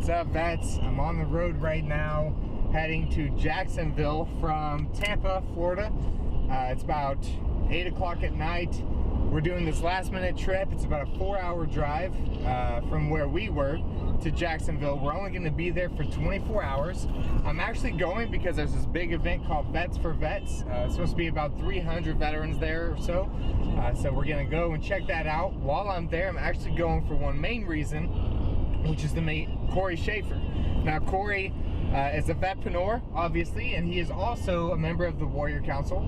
What's up, vets? I'm on the road right now heading to Jacksonville from Tampa, Florida. It's about 8 o'clock at night. We're doing this last minute trip. It's about a 4-hour drive from where we were to Jacksonville. We're only going to be there for 24 hours. I'm actually going because there's this big event called Vets for Vets. It's supposed to be about 300 veterans there or so. So we're going to go and check that out. While I'm there, I'm actually going for one main reason, which is to meet Korey Shaffer. Now, Korey is a vetpreneur, obviously, and he is also a member of the Warrior Council.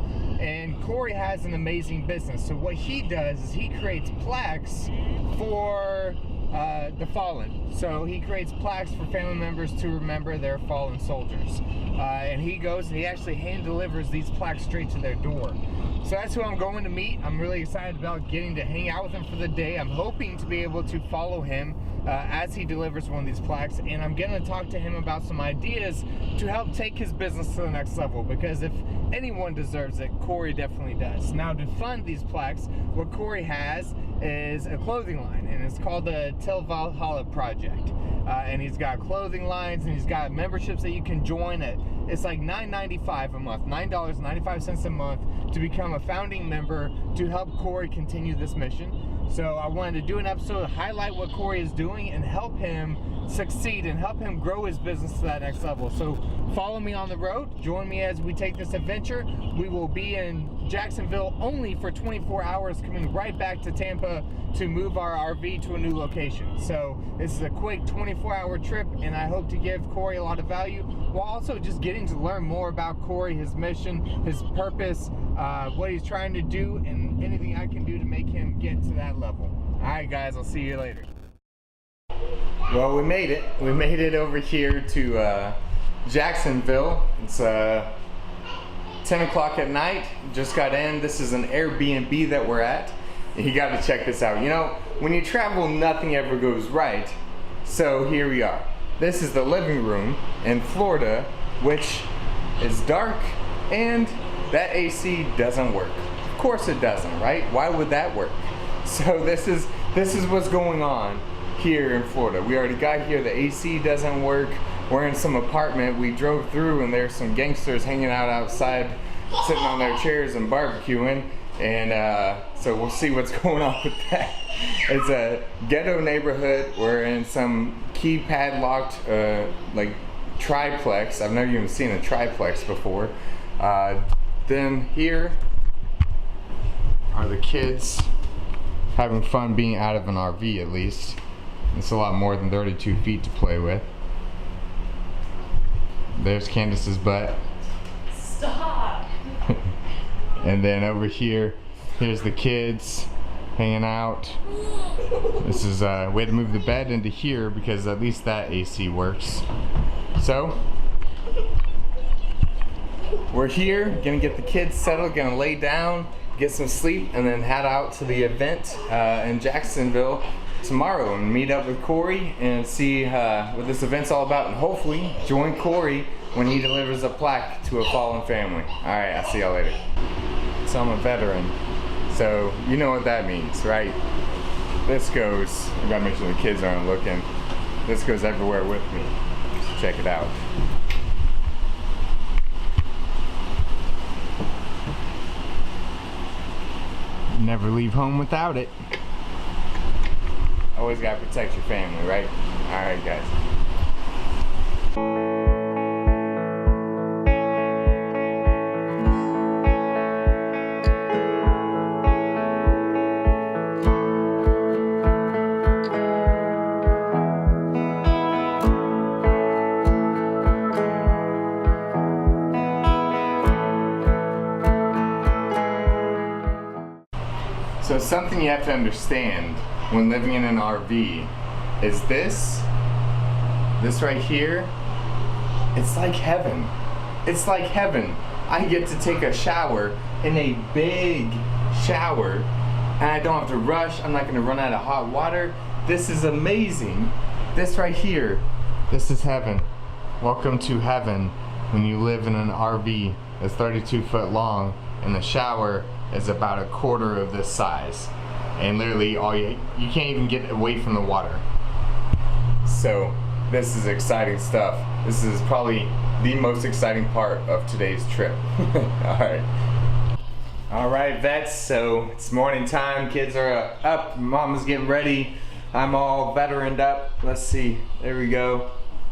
And Korey has an amazing business. So what he does is he creates plaques for the fallen. So he creates plaques for family members to remember their fallen soldiers. And he goes and he actually hand delivers these plaques straight to their door. So that's who I'm going to meet. I'm really excited about getting to hang out with him for the day. I'm hoping to be able to follow him as he delivers one of these plaques, and I'm going to talk to him about some ideas to help take his business to the next level, because if anyone deserves it, Korey definitely does. Now, to fund these plaques, what Korey has is a clothing line, and it's called the Til Valhalla Project. And he's got clothing lines, and he's got memberships that you can join at, it's like $9.95 a month, $9.95 a month to become a founding member to help Korey continue this mission. So I wanted to do an episode to highlight what Korey is doing and help him succeed and help him grow his business to that next level. So follow me on the road, join me as we take this adventure. We will be in Jacksonville only for 24 hours, coming right back to Tampa to move our RV to a new location. So this is a quick 24-hour trip, and I hope to give Korey a lot of value, while also just getting to learn more about Korey, his mission, his purpose, what he's trying to do, and anything I can do to make him get to that level. All right, guys, I'll see you later. Well, we made it. We made it over here to Jacksonville. It's 10 o'clock at night. Just got in. This is an Airbnb that we're at. You got to check this out. You know, when you travel, nothing ever goes right. So here we are. This is the living room in Florida, which is dark, and that AC doesn't work. Of course it doesn't, right? Why would that work? So this is what's going on here in Florida. We already got here, the AC doesn't work. We're in some apartment. We drove through and there's some gangsters hanging out outside, sitting on their chairs and barbecuing. And so we'll see what's going on with that. It's a ghetto neighborhood. We're in some key padlocked like triplex. I've never even seen a triplex before. Then here are the kids having fun being out of an RV, at least. It's a lot more than 32 feet to play with. There's Candace's butt. Stop! And then over here, here's the kids hanging out. This is, we had to move the bed into here because at least that AC works. So, we're here, gonna get the kids settled, gonna lay down, get some sleep, and then head out to the event in Jacksonville tomorrow and meet up with Korey and see what this event's all about, and hopefully join Korey when he delivers a plaque to a fallen family. Alright, I'll see y'all later. So I'm a veteran, so you know what that means, right? This goes, I gotta make sure the kids aren't looking, this goes everywhere with me. So check it out. Never leave home without it. Always gotta protect your family, right? Alright, guys. So something you have to understand when living in an RV is this right here, it's like heaven. It's like heaven. I get to take a shower in a big shower and I don't have to rush. I'm not gonna run out of hot water. This is amazing. This right here, this is heaven. Welcome to heaven when you live in an RV that's 32 foot long and the shower is about a quarter of this size, and literally all you can't even get away from the water. So This is exciting stuff. This is probably the most exciting part of today's trip. All right, vets, so it's morning time. Kids are up, mama's getting ready. I'm all veteraned up. Let's see, there we go.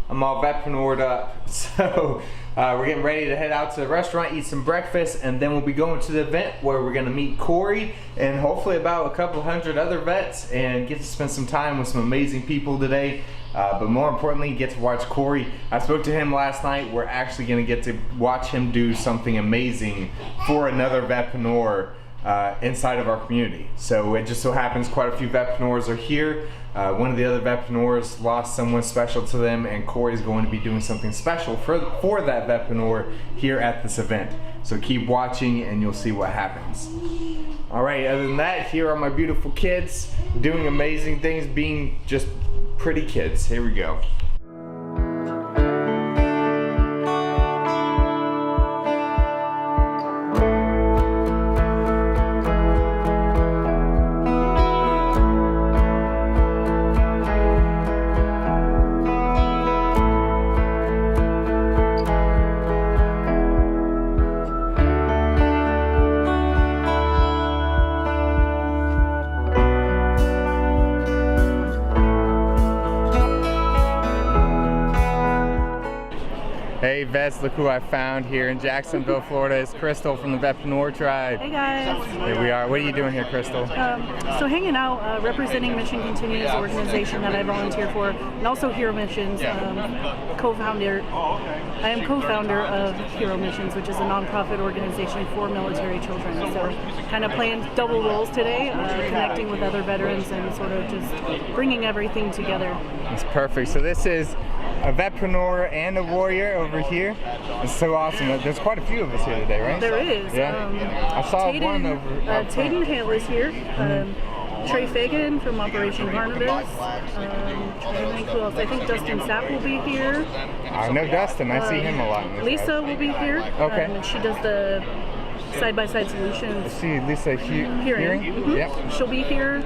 I'm all veteranored up. So we're getting ready to head out to the restaurant, eat some breakfast, and then we'll be going to the event where we're gonna meet Korey and hopefully about a couple hundred other vets and get to spend some time with some amazing people today. But more importantly, get to watch Korey. I spoke to him last night. We're actually gonna get to watch him do something amazing for another vetpreneur inside of our community. So it just so happens quite a few vetpreneurs are here. One of the other vetpreneurs lost someone special to them, and Korey's going to be doing something special for that vetpreneur here at this event. So keep watching and you'll see what happens. All right, other than that, here are my beautiful kids doing amazing things, being just pretty kids. Here we go. Hey vets, look who I found here in Jacksonville, Florida. It's Crystal from the Vetpreneur Tribe. Hey guys. Here we are. What are you doing here, Crystal? So hanging out, representing Mission Continues, the organization that I volunteer for, and also Hero Missions, co-founder. I am co-founder of Hero Missions, which is a nonprofit organization for military children. So kind of playing double roles today, connecting with other veterans and sort of just bringing everything together. That's perfect. So this is a vetpreneur and a warrior over here. It's so awesome. There's quite a few of us here today, right? There is. Yeah. I saw one over. Taden Hale is here. Trey Fagan from Operation Barnabas. Who else? I think Dustin Sapp will be here. I know Dustin. I see him a lot in this Lisa house. will be here. Okay. And she does the side-by-side solutions. I see Lisa Hearing. Mm-hmm. Yep. She'll be here.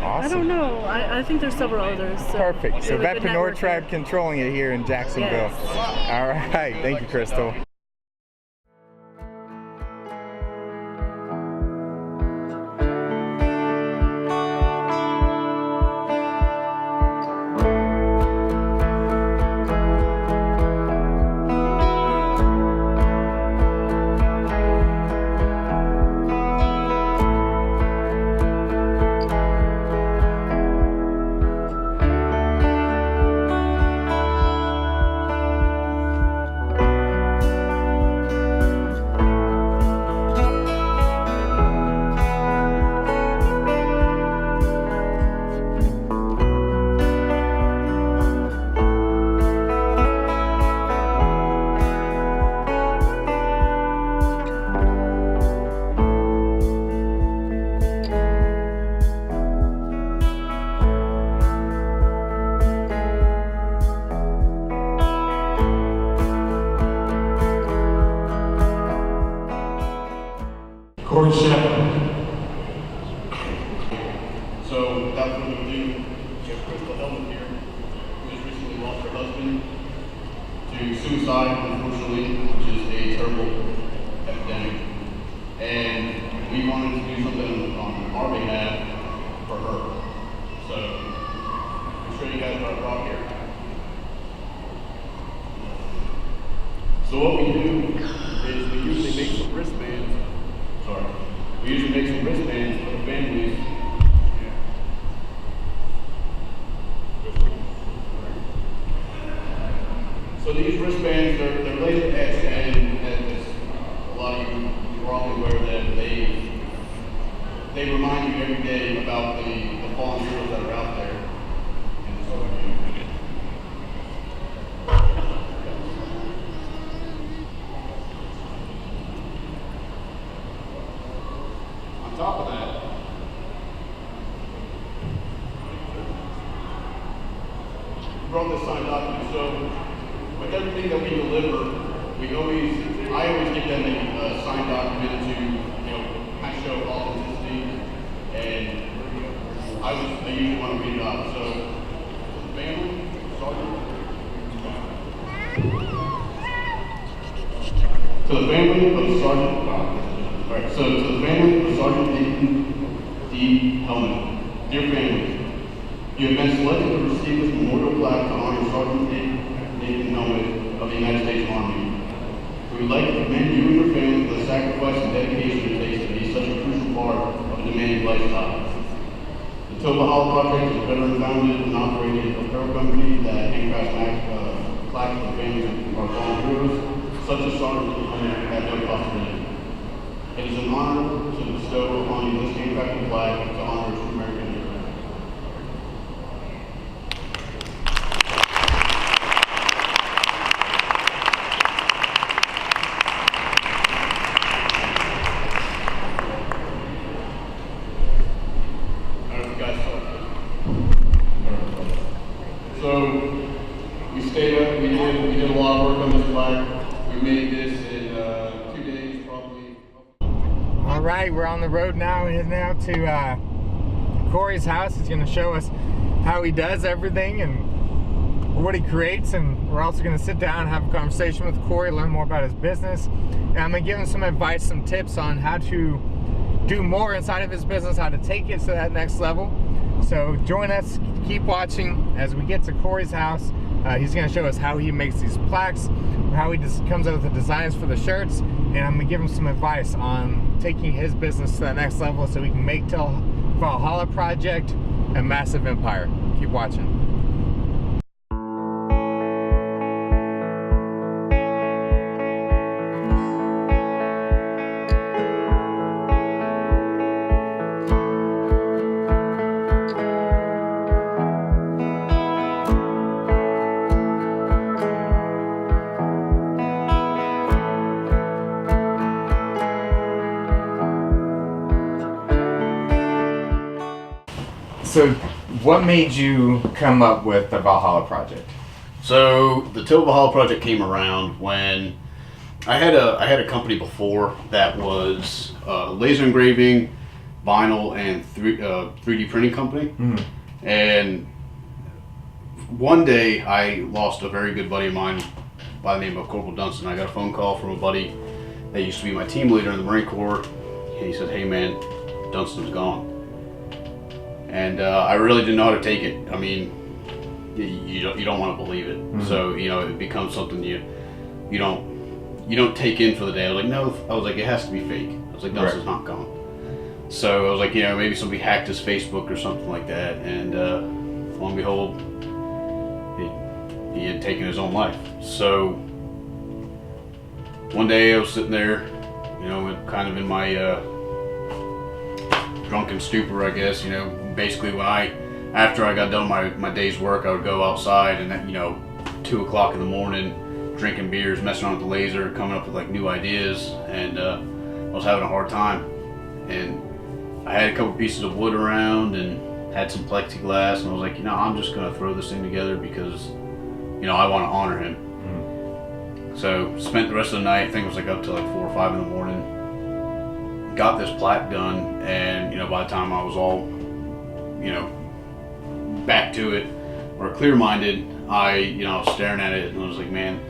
Awesome. I don't know. I think there's several others. So perfect. So Vetpreneur Tribe controlling it here in Jacksonville. Yes. All right. Thank you, Crystal. Korey Shaffer. So without further ado, we have Crystal Hellman here, who has recently lost her husband to suicide, unfortunately, which is a terrible epidemic. And we wanted to do something on our behalf for her. So I'll show you guys what I brought here. So what we do is we usually make some wristbands. We usually make some wristbands for the families. So these wristbands, they're laser etched, and as a lot of you probably aware that they remind you every day about the fallen heroes that are out there. And so, on top of that, we brought this signed document. So with everything that we deliver, I always give them a signed document to, kind of show authenticity, and I usually want to read it off. So, family, sorry. To the family of Sergeant, Nathan D. Hellman, dear family, you have been selected to receive this memorial plaque to honor Sergeant Nathan Hellman of the United States Army. We would like to commend you and your family for the sacrifice and dedication it takes to be such a crucial part of a demanding lifestyle. The Til Valhalla Project is a veteran-founded and operated apparel company that handcrafts plaques for the families of our fallen heroes, such as Sergeant Hellman, at no cost to them. It is an honor to bestow upon you this handcrafted flag to honor a true American hero. So we stayed up, we did a lot of work on this flag. We made this in 2 days probably. All right, we're on the road now, heading out to Korey's house. He's going to show us how he does everything and what he creates, and we're also going to sit down and have a conversation with Korey, learn more about his business, and I'm going to give him some advice, some tips on how to do more inside of his business, how to take it to that next level. So join us, keep watching as we get to Korey's house. He's going to show us how he makes these plaques, how he just comes up with the designs for the shirts, and I'm going to give him some advice on taking his business to that next level so we can make Til Valhalla Project a massive empire. Keep watching. So, what made you come up with the Valhalla Project? So the Til Valhalla Project came around when I had a company before that was laser engraving, vinyl, and 3D printing company. Mm-hmm. And one day I lost a very good buddy of mine by the name of Corporal Dunstan. I got a phone call from a buddy that used to be my team leader in the Marine Corps, and he said, "Hey man, Dunstan's gone." And I really didn't know how to take it. I mean, you don't want to believe it. Mm-hmm. So it becomes something you don't take in for the day. I was like, no. I was like, it has to be fake. I was like, no, Dunstan's not gone. So I was like, maybe somebody hacked his Facebook or something like that. And lo and behold, he had taken his own life. So one day I was sitting there, kind of in my drunken stupor, I guess. Basically after I got done my day's work, I would go outside and 2 o'clock in the morning, drinking beers, messing around with the laser, coming up with like new ideas, and I was having a hard time. And I had a couple pieces of wood around and had some plexiglass, and I was like, I'm just gonna throw this thing together because I want to honor him. Mm-hmm. So spent the rest of the night, I think it was like up to like 4 or 5 in the morning, got this plaque done, and by the time I was all back to it, or clear-minded, I was staring at it and I was like, man,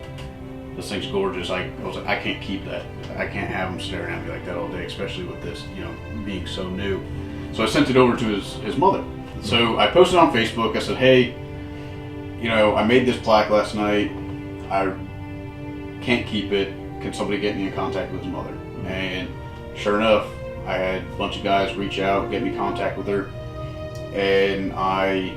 this thing's gorgeous. I was like, I can't keep that. I can't have him staring at me like that all day, especially with this, being so new. So I sent it over to his mother. So I posted on Facebook. I said, hey, I made this plaque last night. I can't keep it. Can somebody get me in contact with his mother? And sure enough, I had a bunch of guys reach out, get me in contact with her. And I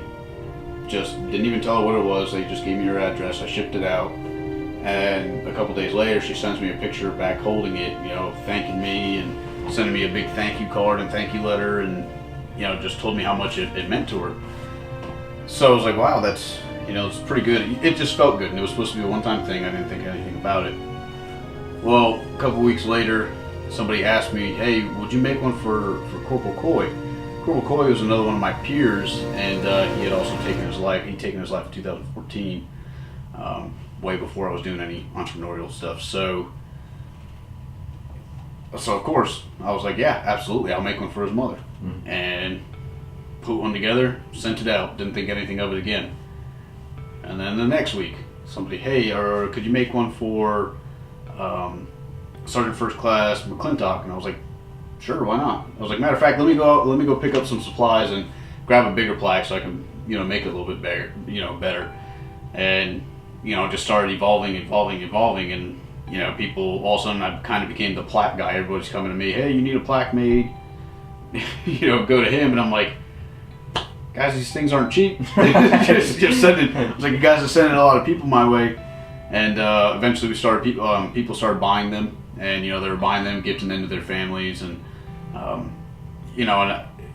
just didn't even tell her what it was. They just gave me her address. I shipped it out, and a couple days later she sends me a picture back holding it, thanking me and sending me a big thank you card and thank you letter, and just told me how much it meant to her. So I was like, wow, that's it's pretty good. It just felt good, and it was supposed to be a one-time thing. I didn't think anything about it. Well, a couple weeks later, somebody asked me, hey, would you make one for Corporal Korey? Corporal Korey was another one of my peers, and he had also taken his life. He'd taken his life in 2014, way before I was doing any entrepreneurial stuff. So of course, I was like, yeah, absolutely, I'll make one for his mother. Mm-hmm. And put one together, sent it out, didn't think anything of it again. And then the next week, somebody, hey, or could you make one for Sergeant First Class McClintock? And I was like, sure, why not? I was like, matter of fact, let me go pick up some supplies and grab a bigger plaque so I can, make it a little bit better, and just started evolving, and people, all of a sudden I kind of became the plaque guy. Everybody's coming to me, hey, you need a plaque made, go to him, and I'm like, guys, these things aren't cheap. just sending, I was like, you guys are sending a lot of people my way, and eventually we started, people started buying them, and they were buying them, gifting them to their families, and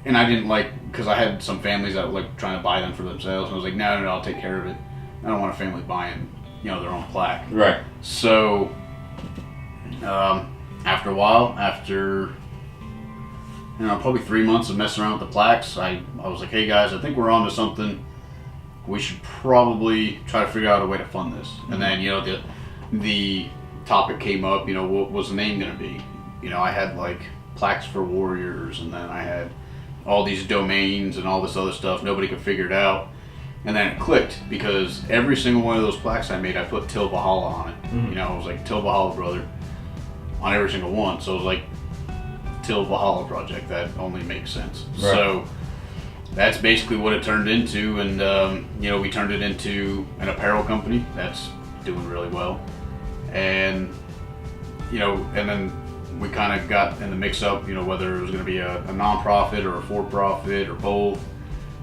and I didn't like, because I had some families that were like trying to buy them for themselves, and I was like, no, I'll take care of it. I don't want a family buying, their own plaque. Right. So, after a while, after probably 3 months of messing around with the plaques, I was like, hey guys, I think we're onto something. We should probably try to figure out a way to fund this. And then, the topic came up, what was the name going to be? I had like Plaques for Warriors, and then I had all these domains and all this other stuff. Nobody could figure it out. And then it clicked, because every single one of those plaques I made, I put Til Valhalla on it. Mm-hmm. It was like Til Valhalla brother on every single one. So it was like Til Valhalla Project. That only makes sense. Right. So that's basically what it turned into. And, we turned it into an apparel company that's doing really well. And, and then we kind of got in the mix up, whether it was going to be a non-profit or a for-profit or both.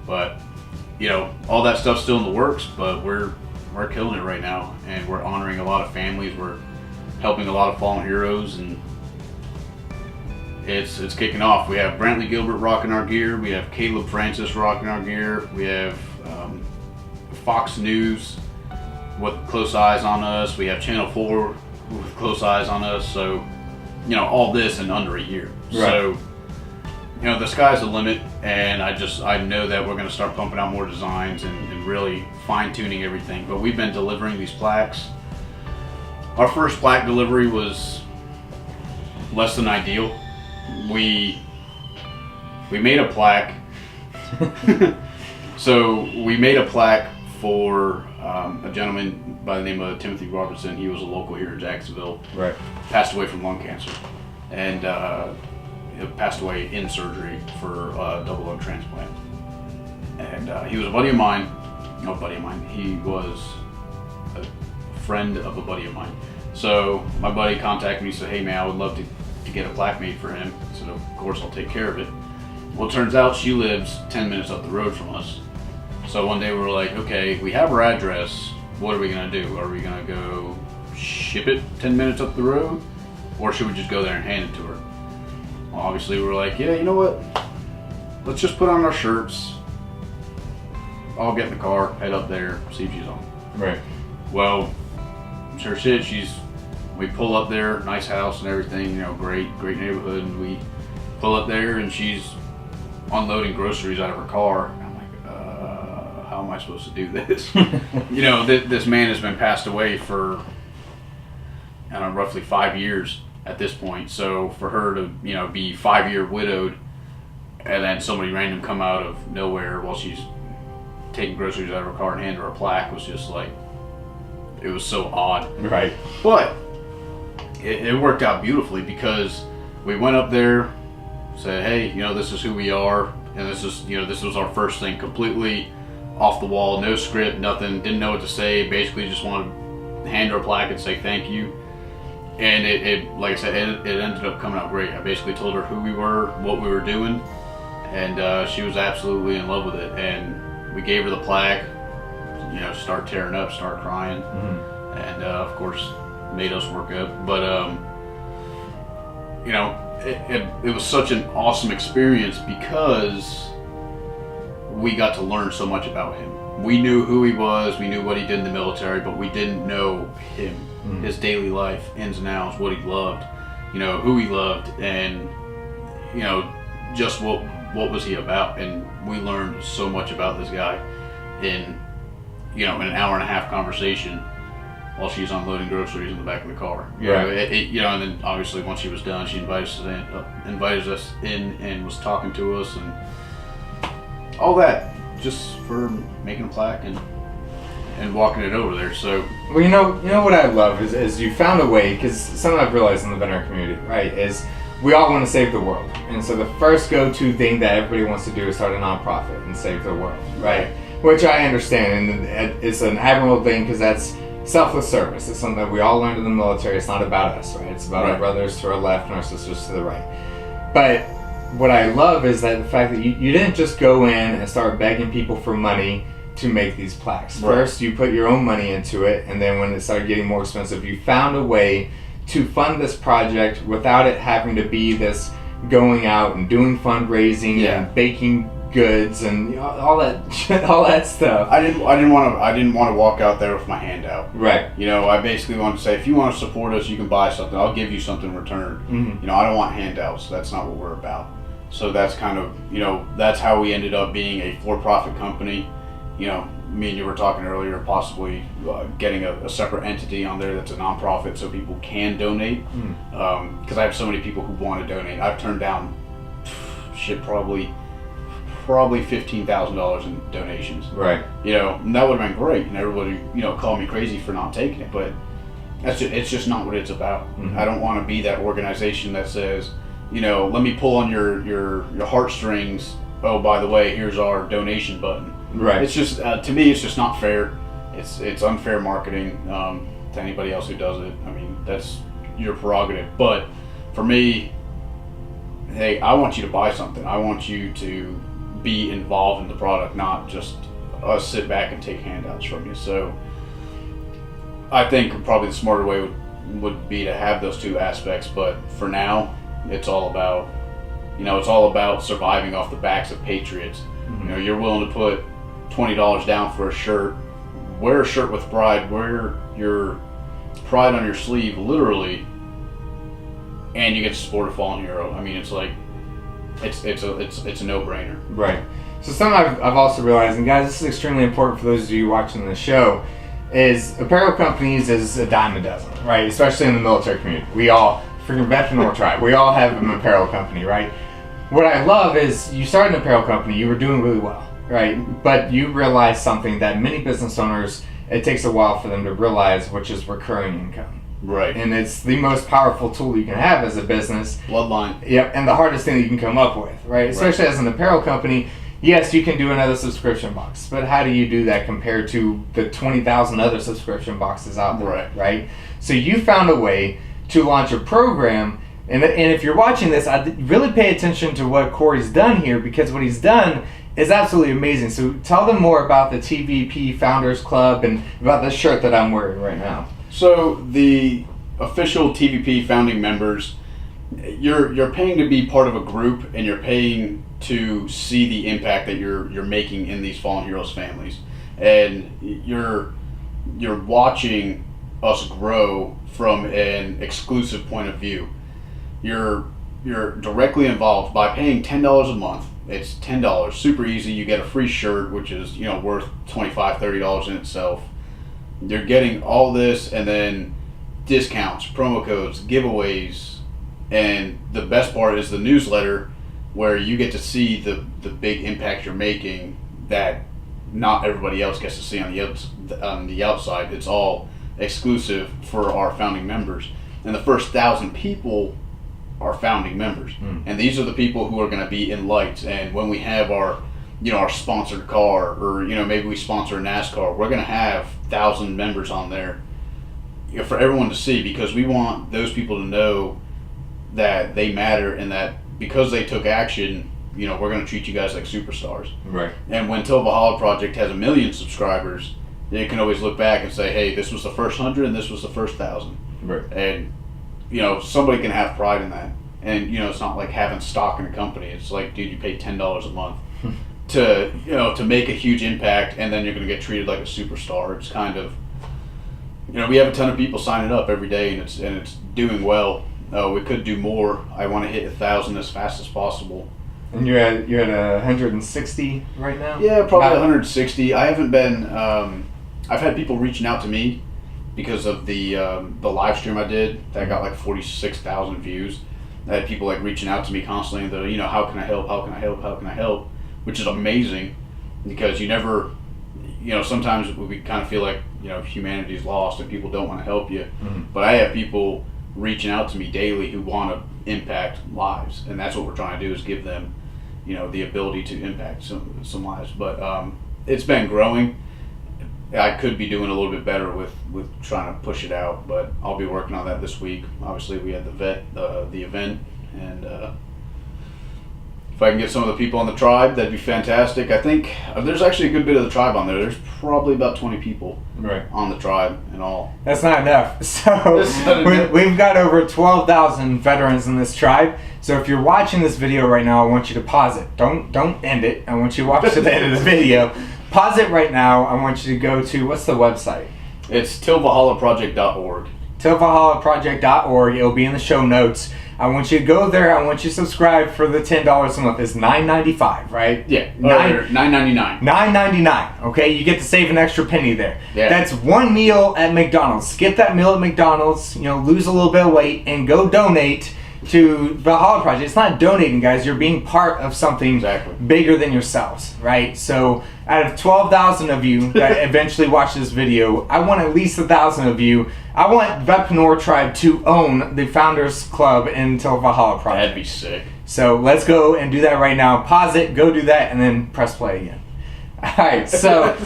But, all that stuff's still in the works, but we're killing it right now, and we're honoring a lot of families. We're helping a lot of fallen heroes, and it's kicking off. We have Brantley Gilbert rocking our gear. We have Caleb Francis rocking our gear. We have Fox News with close eyes on us. We have Channel 4 with close eyes on us. So, all this in under a year. Right. So, the sky's the limit, and I know that we're going to start pumping out more designs and really fine-tuning everything. But we've been delivering these plaques. Our first plaque delivery was less than ideal. We made a plaque. So we made a plaque for a gentleman by the name of Timothy Robertson. He was a local here in Jacksonville. Right. Passed away from lung cancer, and passed away in surgery for a double lung transplant. And he was a buddy of mine. No, buddy of mine. He was a friend of a buddy of mine. So my buddy contacted me and said, hey man, I would love to get a plaque made for him. I said, of course, I'll take care of it. Well, it turns out she lives 10 minutes up the road from us. So one day we were like, okay, we have her address. What are we going to do? Are we going to go ship it 10 minutes up the road? Or should we just go there and hand it to her? Well, obviously we were like, yeah, you know what? Let's just put on our shirts. I'll get in the car, head up there, see if she's on. Right. Well, sure shit, we pull up there, nice house and everything, great neighborhood, and we pull up there and she's unloading groceries out of her car. I'm like, how am I supposed to do this? This man has been passed away for, roughly 5 years at this point. So for her to, be 5-year widowed, and then somebody random come out of nowhere while she's taking groceries out of her car and hand her a plaque was just like, it was so odd. Right. But it worked out beautifully, because we went up there, said, hey, this is who we are, and this was our first thing, completely off the wall, no script, nothing, didn't know what to say, basically just wanted to hand her a plaque and say thank you. And it like I said, it ended up coming out great. I basically told her who we were, what we were doing, and she was absolutely in love with it. And we gave her the plaque, start tearing up, start crying, and of course made us work up. But it was such an awesome experience, because we got to learn so much about him. We knew who he was, we knew what he did in the military, but we didn't know him, his daily life, ins and outs, what he loved, who he loved, and just what was he about. And we learned so much about this guy in an hour and a half conversation while she's unloading groceries in the back of the car. And then obviously once she was done, she invited us in and was talking to us and all that, just for making a plaque. And and walking it over there. So, well, you know what I love is you found a way, because something I've realized in the veterinary community, right, is we all want to save the world. And so the first go-to thing that everybody wants to do is start a nonprofit and save the world, right? Which I understand, and it's an admirable thing because that's selfless service. It's something that we all learned in the military. It's not about us, right? It's about our brothers to our left and our sisters to the right. But what I love is that the fact that you didn't just go in and start begging people for money to make these plaques. First, you put your own money into it, and then when it started getting more expensive, you found a way to fund this project without it having to be this going out and doing fundraising and baking goods and all that stuff. I didn't want to walk out there with my hand out. Right. You know, I basically wanted to say, if you want to support us, you can buy something. I'll give you something in return. Mm-hmm. You know, I don't want handouts. That's not what we're about. So that's kind of, you know, that's how we ended up being a for-profit company. You know, me and you were talking earlier, possibly getting a separate entity on there that's a nonprofit so people can donate. Because I have so many people who want to donate. I've turned down probably $15,000 in donations. Right. You know, and that would have been great, and everybody, you know, called me crazy for not taking it, but it's just not what it's about. Mm-hmm. I don't want to be that organization that says, you know, let me pull on your heartstrings. Oh, by the way, here's our donation button. Right. It's just to me, it's just not fair. It's unfair marketing to anybody else who does it. I mean, that's your prerogative. But for me, hey, I want you to buy something. I want you to be involved in the product, not just us sit back and take handouts from you. So I think probably the smarter way would be to have those two aspects. But for now, it's all about, you know, it's all about surviving off the backs of patriots. Mm-hmm. You know, you're willing to put $20 down for a shirt, wear a shirt with pride, wear your pride on your sleeve, literally, and you get to support a fallen hero. I mean, it's like, it's a no-brainer. Right. So something I've also realized, and guys, this is extremely important for those of you watching the show, is apparel companies is a dime a dozen, right? Especially in the military community. We all, freaking veteran or tribe, we all have an apparel company, right? What I love is you started an apparel company, you were doing really well, right? But you realized something that many business owners, it takes a while for them to realize, which is recurring income. Right. And it's the most powerful tool you can have as a business. Bloodline. Yep, and the hardest thing that you can come up with, right? Especially as an apparel company. Yes, you can do another subscription box, but how do you do that compared to the 20,000 other subscription boxes out there, right? So you found a way to launch a program, and if you're watching this, I'd really pay attention to what Korey's done here, because what he's done is absolutely amazing. So tell them more about the TVP Founders Club and about the shirt that I'm wearing right now. So the official TVP founding members, you're paying to be part of a group, and you're paying to see the impact that you're making in these fallen heroes families, and you're watching us grow from an exclusive point of view. You're directly involved by paying $10 a month. It's $10, super easy. You get a free shirt, which is, you know, worth $25, $30 in itself. You're getting all this, and then discounts, promo codes, giveaways, and the best part is the newsletter, where you get to see the big impact you're making that not everybody else gets to see on the outside. It's all exclusive for our founding members, and the first 1,000 people are founding members, and these are the people who are going to be in lights. And when we have our, you know, our sponsored car, or, you know, maybe we sponsor a NASCAR, we're going to have 1,000 members on there, you know, for everyone to see, because we want those people to know that they matter, and that because they took action, you know, we're going to treat you guys like superstars. Right. And when Til Valhalla Project has 1 million subscribers, they can always look back and say, hey, this was the first 100 and this was the first 1,000. Right. And, you know, somebody can have pride in that. And, you know, it's not like having stock in a company. It's like, dude, you pay $10 a month to, you know, to make a huge impact, and then you're going to get treated like a superstar. It's kind of, you know, we have a ton of people signing up every day, and it's doing well. We could do more. I want to hit 1,000 as fast as possible. And you're at 160 right now? Yeah, probably 160. I haven't been. I've had people reaching out to me because of the live stream I did that got like 46,000 views. I had people like reaching out to me constantly. That, you know, how can I help? How can I help? How can I help? Which is amazing, because you never sometimes we kind of feel like, humanity's lost and people don't want to help you. But I have people reaching out to me daily who want to impact lives, and that's what we're trying to do, is give them, the ability to impact some lives. But it's been growing. I could be doing a little bit better with trying to push it out, but I'll be working on that this week. Obviously, we had the event, and if I can get some of the people on the tribe, that'd be fantastic. I think there's actually a good bit of the tribe on there. There's probably about 20 people on the tribe in all. That's not enough. So we've got over 12,000 veterans in this tribe. So if you're watching this video right now, I want you to pause it. Don't end it. I want you to watch to the end of the video. Pause it right now. I want you to go to, what's the website? It's tilvalhallaproject.org. tilvalhallaproject.org. It'll be in the show notes. I want you to go there. I want you to subscribe for the $10 a month. It's $9.95, right? Yeah, $9.99. $9.99. Okay, you get to save an extra penny there. Yeah. That's one meal at McDonald's. Skip that meal at McDonald's. Lose a little bit of weight and go donate to Valhalla Project. It's not donating, guys. You're being part of something bigger than yourselves, right? So out of 12,000 of you that eventually watch this video, I want at least 1,000 of you. I want Vepnor Tribe to own the Founders Club in Til Valhalla Project. That'd be sick. So let's go and do that right now. Pause it, go do that, and then press play again. All right, so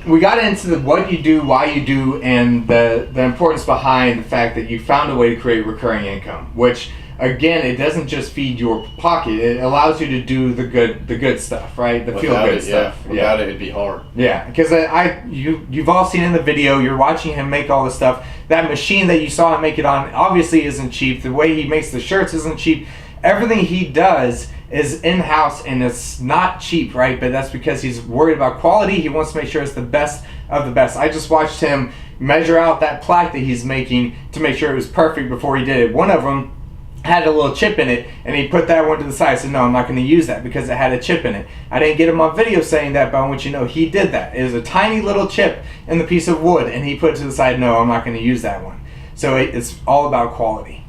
we got into what you do, why you do, and the importance behind the fact that you found a way to create recurring income, which, again, it doesn't just feed your pocket. It allows you to do the good stuff, right? The feel-good stuff. Yeah. Without it, it'd be hard. Yeah, because you've all seen in the video, you're watching him make all this stuff. That machine that you saw him make it on obviously isn't cheap. The way he makes the shirts isn't cheap. Everything he does is in-house, and it's not cheap, right? But that's because he's worried about quality. He wants to make sure it's the best of the best. I just watched him measure out that plaque that he's making to make sure it was perfect before he did it. One of them had a little chip in it, and he put that one to the side. I said, no, I'm not going to use that because it had a chip in it. I didn't get him on video saying that, but I want you to know he did that. It was a tiny little chip in the piece of wood, and he put it to the side. No, I'm not going to use that one. So it's all about quality.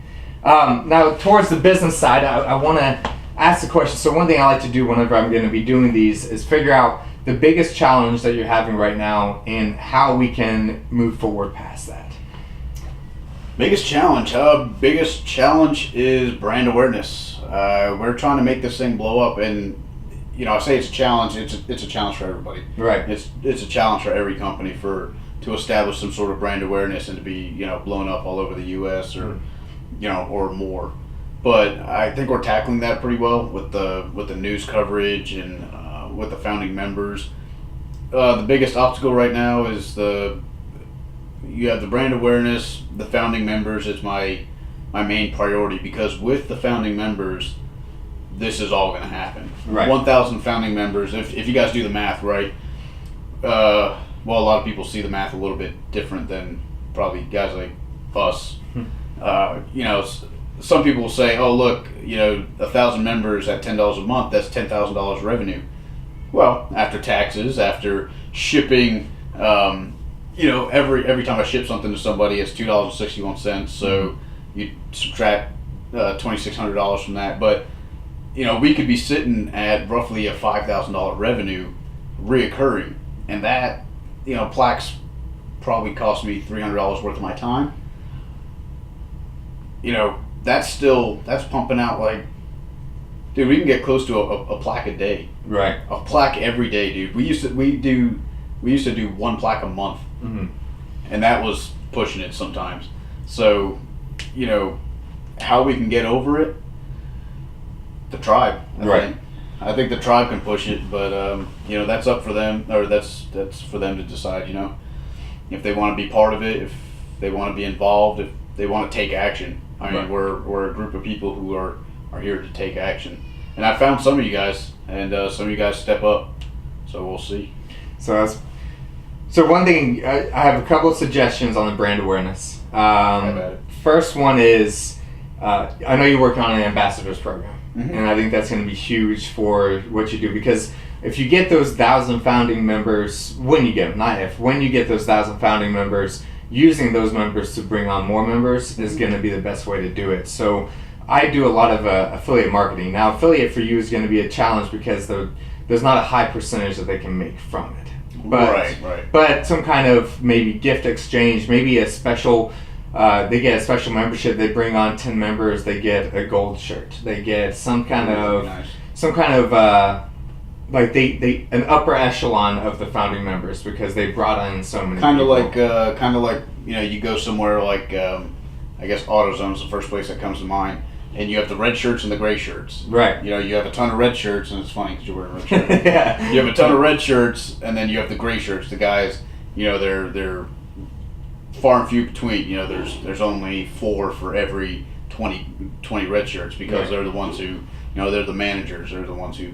Now, towards the business side, I want to ask the question. So one thing I like to do whenever I'm going to be doing these is figure out the biggest challenge that you're having right now and how we can move forward past that. Biggest challenge is brand awareness. We're trying to make this thing blow up, and I say it's a challenge. It's a challenge for everybody. Right. It's a challenge for every company to establish some sort of brand awareness and to be blown up all over the U.S. or or more. But I think we're tackling that pretty well with the news coverage and with the founding members. The biggest obstacle right now is you have the brand awareness. The founding members is my main priority, because with the founding members, this is all going to happen. Right. 1,000 founding members. If you guys do the math right, well, a lot of people see the math a little bit different than probably guys like us. Some people will say, "Oh, look, 1,000 members at $10 a month. That's $10,000 revenue." Well, after taxes, after shipping, every time I ship something to somebody, it's $2.61. So you subtract $2,600 from that. But we could be sitting at roughly a $5,000 revenue reoccurring, and that plaques probably cost me $300 worth of my time. That's pumping out like, dude, we can get close to a plaque a day. Right. A plaque every day, dude. We used to do one plaque a month, and that was pushing it sometimes. So, how we can get over it, the tribe. I think the tribe can push it, but that's up for them, or that's for them to decide. If they want to be part of it, if they want to be involved, if they want to take action. I mean, we're a group of people who are here to take action, and I found some of you guys, and some of you guys step up. So we'll see. So one thing, I have a couple of suggestions on the brand awareness. First one is, I know you're working on an ambassadors program, and I think that's going to be huge for what you do, because if you get those 1,000 founding members, when you get them, not if, when you get those 1,000 founding members, using those members to bring on more members is going to be the best way to do it. So I do a lot of affiliate marketing. Now, affiliate for you is going to be a challenge because there's not a high percentage that they can make from it. but but some kind of maybe gift exchange, maybe a special. They get a special membership. They bring on 10 members. They get a gold shirt. They get some kind of like they an upper echelon of the founding members because they brought in so many. Kind of like you go somewhere like I guess AutoZone's the first place that comes to mind. And you have the red shirts and the gray shirts. Right. You have a ton of red shirts, and it's funny because you're wearing a red shirt. Yeah. You have a ton of red shirts, and then you have the gray shirts. The guys, they're far and few between. There's only 4 for every 20 red shirts because they're the ones who, they're the managers. They're the ones who,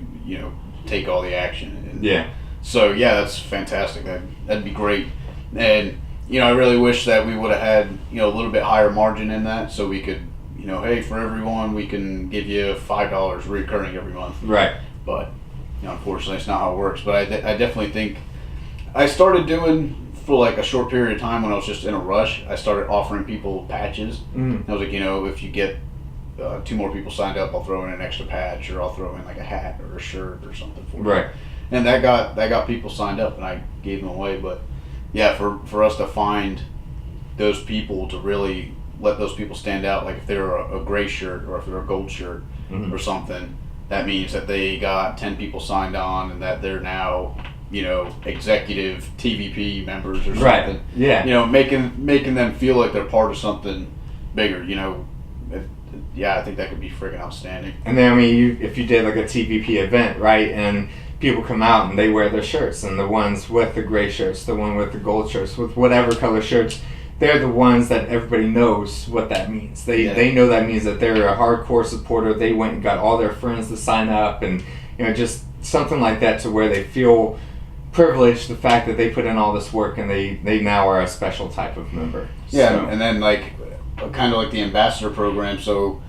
take all the action. And so, that's fantastic. That'd be great. And, I really wish that we would have had, a little bit higher margin in that so we could, hey, for everyone, we can give you $5 recurring every month. Right. But, unfortunately, it's not how it works. But I definitely think I started doing, for like a short period of time when I was just in a rush, I started offering people patches. I was like, if you get 2 more people signed up, I'll throw in an extra patch, or I'll throw in like a hat or a shirt or something for you. Right. And that got people signed up, and I gave them away. But, for us to find those people to really let those people stand out, like if they're a gray shirt or if they're a gold shirt or something, that means that they got 10 people signed on and that they're now, executive TVP members or something. Right. Yeah. Making them feel like they're part of something bigger, I think that could be friggin' outstanding. And then, if you did like a TVP event, right, and people come out and they wear their shirts, and the ones with the gray shirts, the one with the gold shirts, with whatever color shirts, they're the ones that everybody knows what that means. They know that means that they're a hardcore supporter. They went and got all their friends to sign up, and just something like that to where they feel privileged, the fact that they put in all this work and they now are a special type of member. Yeah, and then like kind of like the ambassador program. So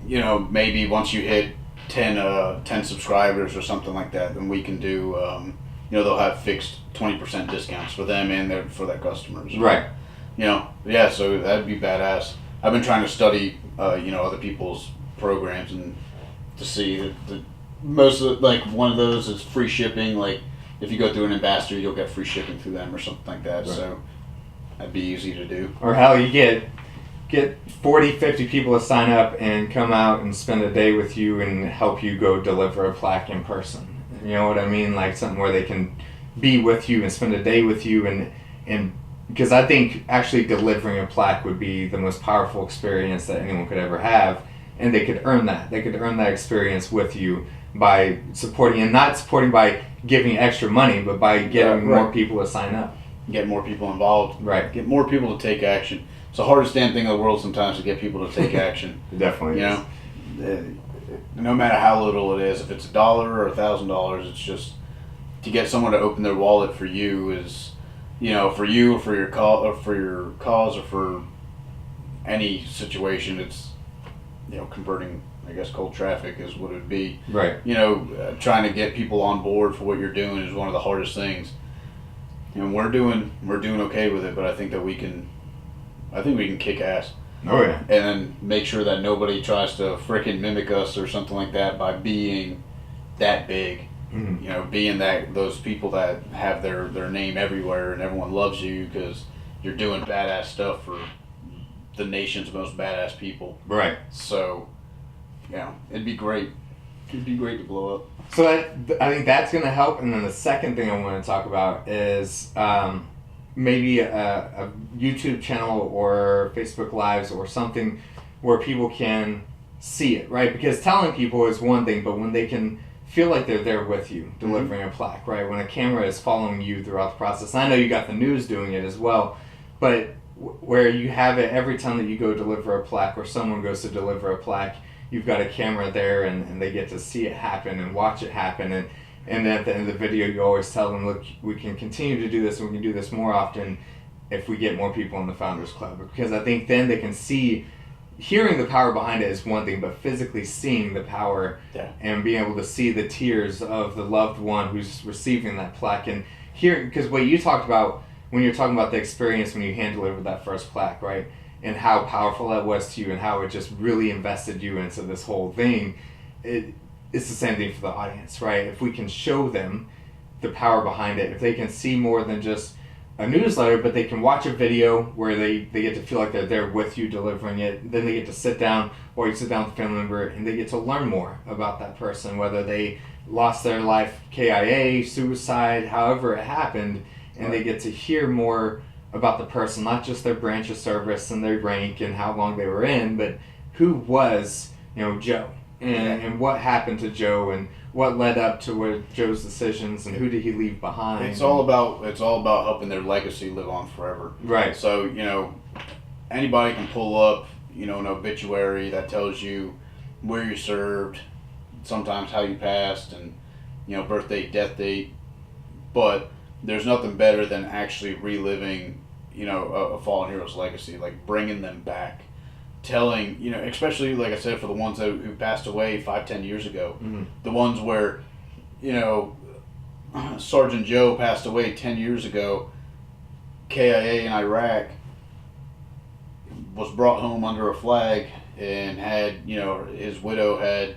maybe once you hit 10 subscribers or something like that, then we can do they'll have fixed 20% discounts for them and for their customers. Right. So that'd be badass. I've been trying to study, other people's programs and to see the most of like one of those is free shipping. Like if you go through an ambassador, you'll get free shipping through them or something like that. Right. So that'd be easy to do. Or hell, you get 40, 50 people to sign up and come out and spend a day with you and help you go deliver a plaque in person. You know what I mean? Like something where they can be with you and spend a day with you and because I think actually delivering a plaque would be the most powerful experience that anyone could ever have, and they could earn that. They could earn that experience with you by supporting, and not supporting by giving extra money, but by getting more people to sign up. Get more people involved. Right. Get more people to take action. It's the hardest damn thing in the world sometimes to get people to take action. It definitely is. No matter how little it is, if it's $1 or $1,000, it's just to get someone to open their wallet for you is, for you or for your cause or for any situation. It's converting, I guess, cold traffic is what it would be. Right. Trying to get people on board for what you're doing is one of the hardest things. And we're doing okay with it, but I think that we can kick ass. Oh yeah. And then make sure that nobody tries to frickin' mimic us or something like that by being that big. Mm-hmm. Being those people that have their name everywhere and everyone loves you because you're doing badass stuff for the nation's most badass people. Right. So, it'd be great. It'd be great to blow up. So I think that's going to help. And then the second thing I want to talk about is maybe a YouTube channel or Facebook Lives or something where people can see it, right? Because telling people is one thing, but when they can feel like they're there with you delivering a plaque, right? When a camera is following you throughout the process. I know you got the news doing it as well, but where you have it every time that you go deliver a plaque or someone goes to deliver a plaque, you've got a camera there and they get to see it happen and watch it happen. And at the end of the video, you always tell them, look, we can continue to do this and we can do this more often if we get more people in the Founders Club. Because I think then they can see, hearing the power behind it is one thing, but physically seeing the power and being able to see the tears of the loved one who's receiving that plaque. And here, because what you talked about when you're talking about the experience when you hand delivered that first plaque, right? And how powerful that was to you and how it just really invested you into this whole thing. It's the same thing for the audience, right? If we can show them the power behind it. If they can see more than just a newsletter, but they can watch a video where they get to feel like they're there with you delivering it. Then they get to sit down, or you sit down with a family member, and they get to learn more about that person, whether they lost their life, KIA, suicide, however it happened, and they get to hear more about the person, not just their branch of service and their rank and how long they were in, but who was, Joe, and what happened to Joe, and what led up to what Joe's decisions, and who did he leave behind. It's all about helping their legacy live on forever. Right. So anybody can pull up an obituary that tells you where you served, sometimes how you passed, and birth date, death date, but there's nothing better than actually reliving a fallen hero's legacy, like bringing them back, telling especially like I said, for the ones who passed away 5-10 years ago, the ones where Sergeant Joe passed away 10 years ago, KIA in Iraq, was brought home under a flag and had his widow had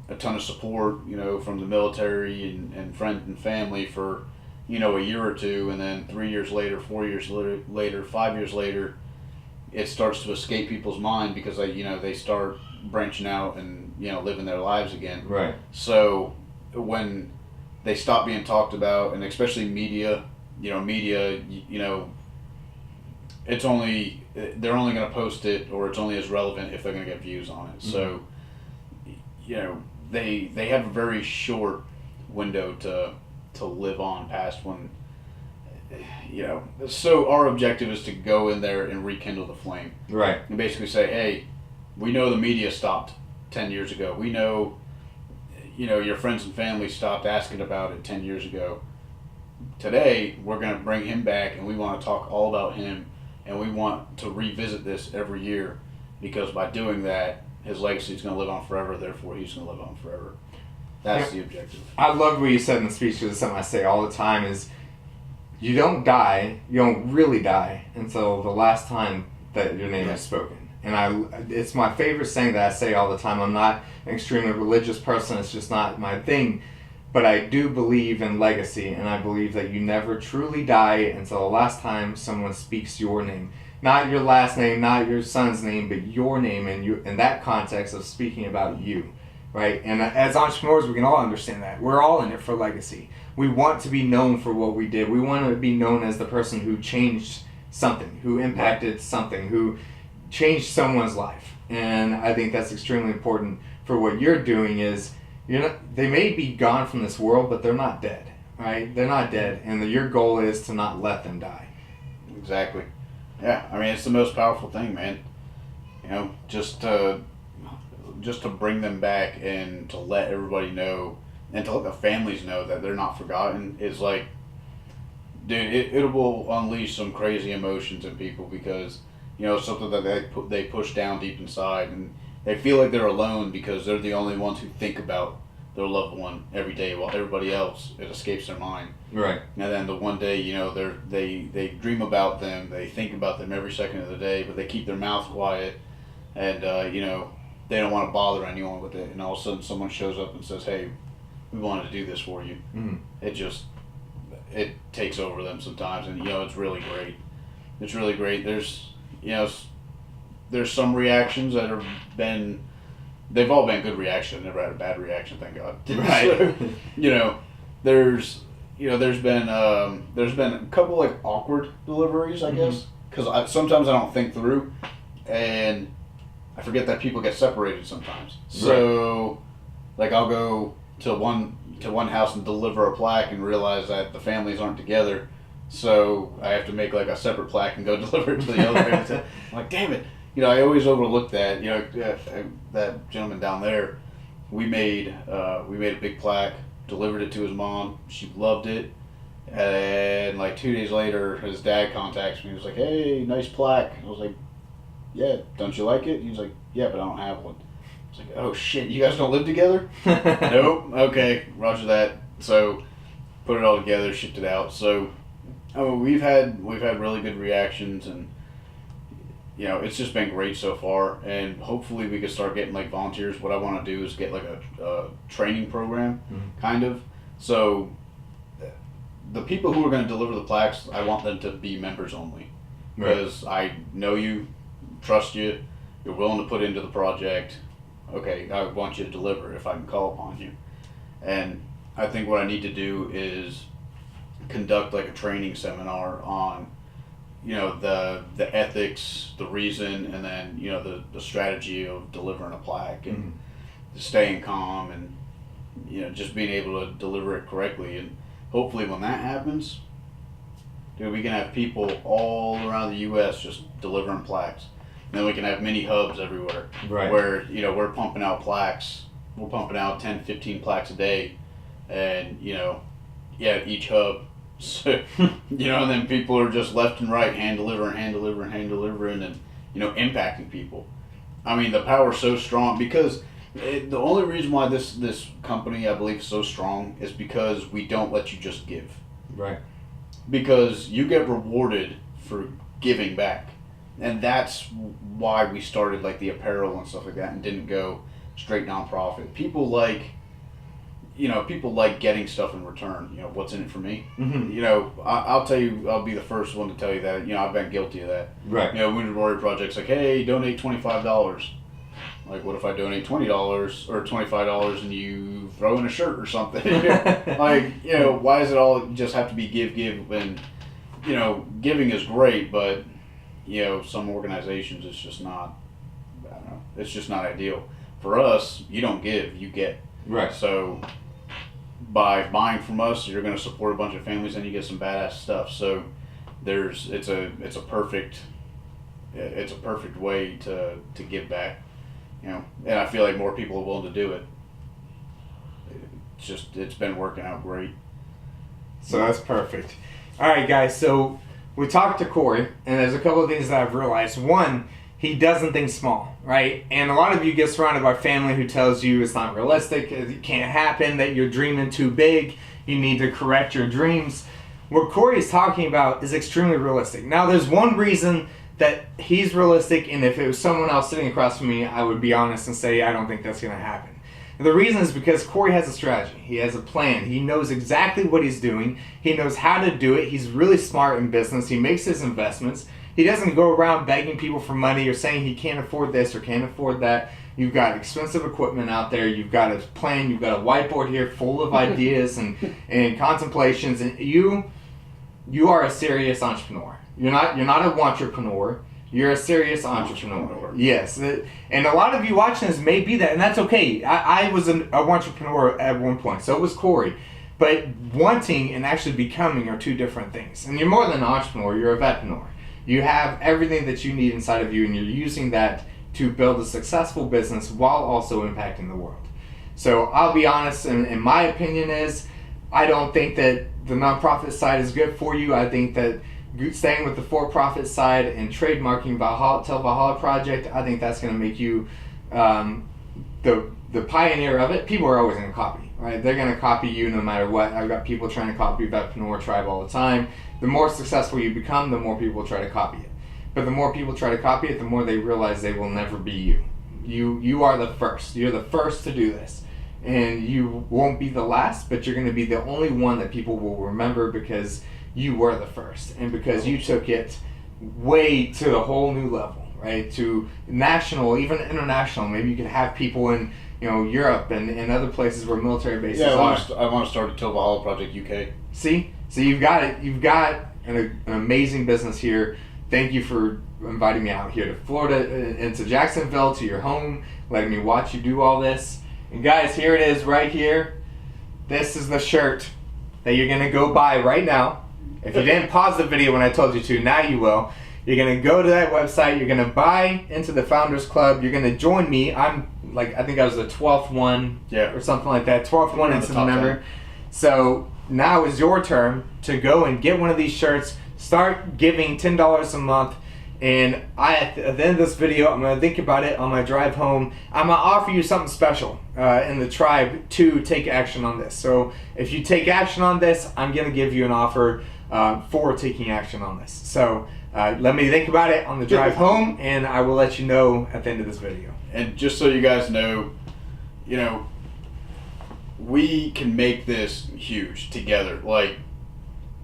a ton of support from the military and friends and family for a year or two, and then 3 years later, 4 years later, 5 years later, it starts to escape people's mind because they start branching out and living their lives again. Right. So when they stop being talked about, and especially media, it's only they're only going to post it, or it's only as relevant if they're going to get views on it. So they have a very short window to live on past when so our objective is to go in there and rekindle the flame, right, and basically say, hey, we know the media stopped 10 years ago, we know your friends and family stopped asking about it 10 years ago. Today we're going to bring him back, and we want to talk all about him, and we want to revisit this every year, because by doing that, his legacy is going to live on forever, therefore he's going to live on forever. That's the objective. I love what you said in the speech, because it's something I say all the time, is you don't really die until the last time that your name is spoken. And it's my favorite saying that I say all the time. I'm not an extremely religious person, it's just not my thing, but I do believe in legacy, and I believe that you never truly die until the last time someone speaks your name. Not your last name, not your son's name, but your name, and you in that context of speaking about you. Right? And as entrepreneurs, we can all understand that. We're all in it for legacy. We want to be known for what we did. We want to be known as the person who changed something, who impacted something, who changed someone's life. And I think that's extremely important for what you're doing. Is they may be gone from this world, but they're not dead. Right? They're not dead. And your goal is to not let them die. Exactly. Yeah. I mean, it's the most powerful thing, man. Just to bring them back and to let everybody know, and to let the families know that they're not forgotten, is like, dude, it will unleash some crazy emotions in people, because something that they push down deep inside, and they feel like they're alone because they're the only ones who think about their loved one every day, while everybody else, it escapes their mind. Right. And then the one day, they dream about them, they think about them every second of the day, but they keep their mouth quiet, and they don't want to bother anyone with it, and all of a sudden someone shows up and says, hey, we wanted to do this for you. It takes over them sometimes, and it's really great. It's really great. There's some reactions that they've all been good reactions. I've never had a bad reaction, thank God. Right. So, there's been a couple like awkward deliveries, I guess, because sometimes I don't think through, and I forget that people get separated sometimes. So, like, I'll go to one house and deliver a plaque and realize that the families aren't together, so I have to make like a separate plaque and go deliver it to the other family. I'm like, damn it! I always overlook that. That gentleman down there, we made a big plaque, delivered it to his mom. She loved it, and like 2 days later, his dad contacts me. He was like, "Hey, nice plaque." I was like, "Yeah, don't you like it?" He was like, "Yeah, but I don't have one." I was like, "Oh shit, you guys don't live together?" Nope. Okay, roger that. So put it all together, shipped it out. So we've had really good reactions, and it's just been great so far. And hopefully we can start getting like volunteers. What I want to do is get like a training program, kind of. So the people who are going to deliver the plaques, I want them to be members only. Because I know you, trust you, you're willing to put into the project. Okay, I want you to deliver if I can call upon you. And I think what I need to do is conduct like a training seminar on, you know, the ethics, the reason, and then, you know, the strategy of delivering a plaque and staying calm and, you know, just being able to deliver it correctly. And hopefully when that happens, dude, we can have people all around the U.S. just delivering plaques. And then we can have mini hubs everywhere. Right. Where, you know, we're pumping out plaques. We're pumping out 10, 15 plaques a day. And, you know, each hub. So, you know, and then people are just left and right, hand delivering, and, you know, impacting people. I mean, the power's so strong because the only reason why this company, I believe, is so strong is because we don't let you just give. Right. Because you get rewarded for giving back. And that's why we started like the apparel and stuff like that and didn't go straight nonprofit. People like getting stuff in return. You know, what's in it for me? Mm-hmm. You know, I'll tell you, I'll be the first one to tell you that. You know, I've been guilty of that. Right. You know, Wounded Warrior Project's like, hey, donate $25. Like, what if I donate $20 or $25 and you throw in a shirt or something? Like, you know, why does it all just have to be give? And, you know, giving is great, but, you know, some organizations it's just not, I don't know, it's just not ideal. For us, you don't give, you get. Right. So, by buying from us, you're going to support a bunch of families and you get some badass stuff. So, it's a perfect way to give back. You know, and I feel like more people are willing to do it. It's been working out great. So that's perfect. All right, guys. So we talked to Korey, and there's a couple of things that I've realized. One, he doesn't think small, right? And a lot of you get surrounded by family who tells you it's not realistic, it can't happen, that you're dreaming too big, you need to correct your dreams. What Korey is talking about is extremely realistic. Now, there's one reason that he's realistic, and if it was someone else sitting across from me, I would be honest and say I don't think that's going to happen. And the reason is because Korey has a strategy. He has a plan. He knows exactly what he's doing. He knows how to do it. He's really smart in business. He makes his investments. He doesn't go around begging people for money or saying he can't afford this or can't afford that. You've got expensive equipment out there. You've got a plan. You've got a whiteboard here full of ideas and contemplations. And you are a serious entrepreneur. You're not a entrepreneur. You're a serious entrepreneur. Yes. And a lot of you watching this may be that, and that's okay. I was an entrepreneur at one point. So was Korey. But wanting and actually becoming are two different things. And you're more than an entrepreneur. You're a vetpreneur. You have everything that you need inside of you, and you're using that to build a successful business while also impacting the world. So I'll be honest, and my opinion is, I don't think that the nonprofit side is good for you. I think that staying with the for-profit side and trademarking Til Valhalla Project, I think that's going to make you the pioneer of it. People are always going to copy, right? They're going to copy you no matter what. I've got people trying to copy Vetpreneur Tribe all the time. The more successful you become, the more people try to copy it. But the more people try to copy it, the more they realize they will never be you. You are the first. You're the first to do this. And you won't be the last, but you're going to be the only one that people will remember because you were the first. And because you took it way to a whole new level, right? To national, even international. Maybe you could have people in Europe and other places where military bases are. I want to start a Til Valhalla Project UK. See? So you've got it. You've got an amazing business here. Thank you for inviting me out here to Florida and to Jacksonville, to your home, letting me watch you do all this. And guys, here it is right here. This is the shirt that you're going to go buy right now. If you didn't pause the video when I told you to, now you will. You're going to go to that website. You're going to buy into the Founders Club. You're going to join me. I'm I think I was the 12th one or something like that. 12th one into the member. 10. So now is your turn to go and get one of these shirts. Start giving $10 a month. And at the end of this video, I'm going to think about it on my drive home. I'm going to offer you something special in the tribe to take action on this. So if you take action on this, I'm going to give you an offer for taking action on this. So let me think about it on the drive home, and I will let you know at the end of this video. And just so you guys know, we can make this huge together. Like,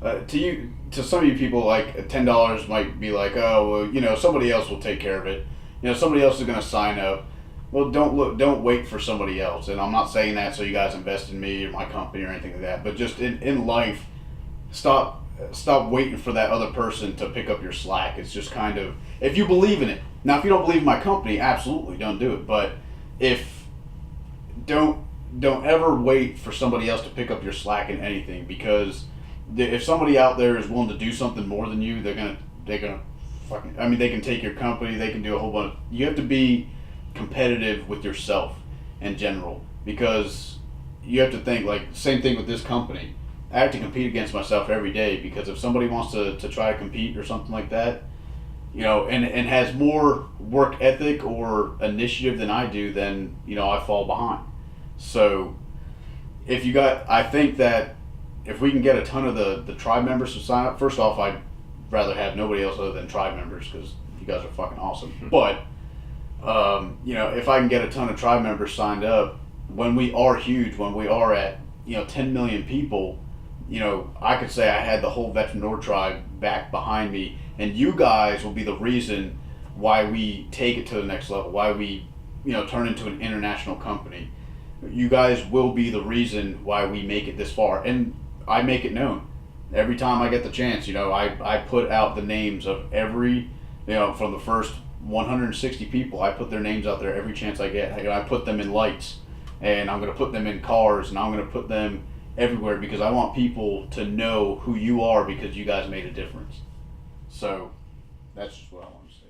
to some of you people, like $10 might be like, oh, well, you know, somebody else will take care of it. You know, somebody else is going to sign up. Well, don't wait for somebody else. And I'm not saying that so you guys invest in me or my company or anything like that. But just in life, stop waiting for that other person to pick up your slack. It's just kind of, if you believe in it. Now, if you don't believe in my company, absolutely don't do it. But don't ever wait for somebody else to pick up your slack in anything, because if somebody out there is willing to do something more than you, they're gonna fucking, I mean, they can take your company, they can do a whole bunch. You have to be competitive with yourself in general, because you have to think, like, same thing with this company. I have to compete against myself every day, because if somebody wants to try to compete or something like that, you know, and has more work ethic or initiative than I do, then, you know, I fall behind. So I think that if we can get a ton of the tribe members to sign up, first off, I'd rather have nobody else other than tribe members, because you guys are fucking awesome. But, you know, if I can get a ton of tribe members signed up, when we are huge, when we are at, you know, 10 million people, you know, I could say I had the whole Veteran Nord tribe back behind me, and you guys will be the reason why we take it to the next level, why we, you know, turn into an international company. You guys will be the reason why we make it this far, and I make it known every time I get the chance. You know, I put out the names of every, you know, from the first 160 people, I put their names out there every chance I get. I put them in lights, and I'm going to put them in cars, and I'm going to put them everywhere, because I want people to know who you are, because you guys made a difference. So that's just what I want to say.